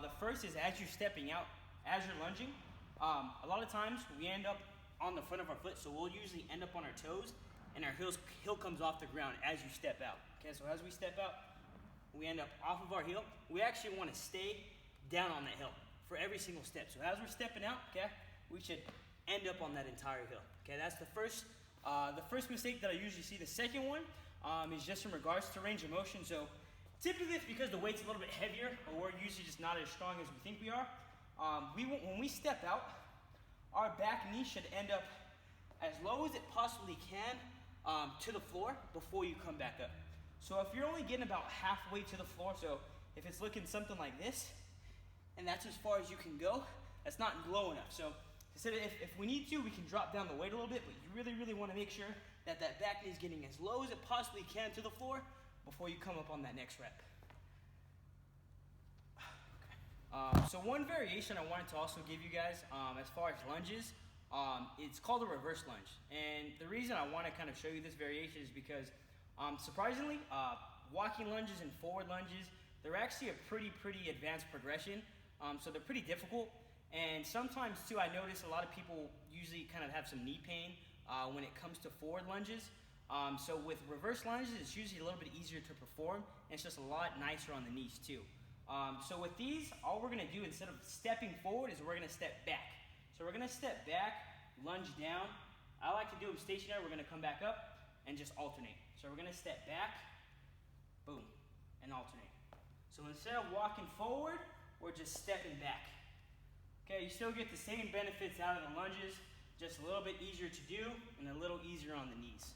The first is as you're stepping out, as you're lunging, a lot of times we end up on the front of our foot, so we'll usually end up on our toes and our heel comes off the ground as you step out. Okay, so as we step out, we end up off of our heel. We actually want to stay down on that heel for every single step. So as we're stepping out, okay, we should end up on that entire hill. Okay, that's the first mistake that I usually see. The second one is just in regards to range of motion. So typically it's because the weight's a little bit heavier, or we're usually just not as strong as we think we are. When we step out, our back knee should end up as low as it possibly can to the floor before you come back up. So if you're only getting about halfway to the floor, so if it's looking something like this, and that's as far as you can go, that's not low enough. So instead of, if we need to, we can drop down the weight a little bit, but you really want to make sure that that back knee is getting as low as it possibly can to the floor before you come up on that next rep. So one variation I wanted to also give you guys as far as lunges, it's called a reverse lunge. And the reason I want to kind of show you this variation is because surprisingly, walking lunges and forward lunges, they're actually a pretty advanced progression. So they're pretty difficult. And sometimes too, I notice a lot of people usually kind of have some knee pain when it comes to forward lunges. So with reverse lunges, it's usually a little bit easier to perform, and it's just a lot nicer on the knees too. So with these, all we're gonna do instead of stepping forward is we're gonna step back. So we're gonna step back, lunge down. I like to do them stationary. We're gonna come back up and just alternate. So we're gonna step back, boom, and alternate. So instead of walking forward, we're just stepping back. Okay, you still get the same benefits out of the lunges, just a little bit easier to do and a little easier on the knees.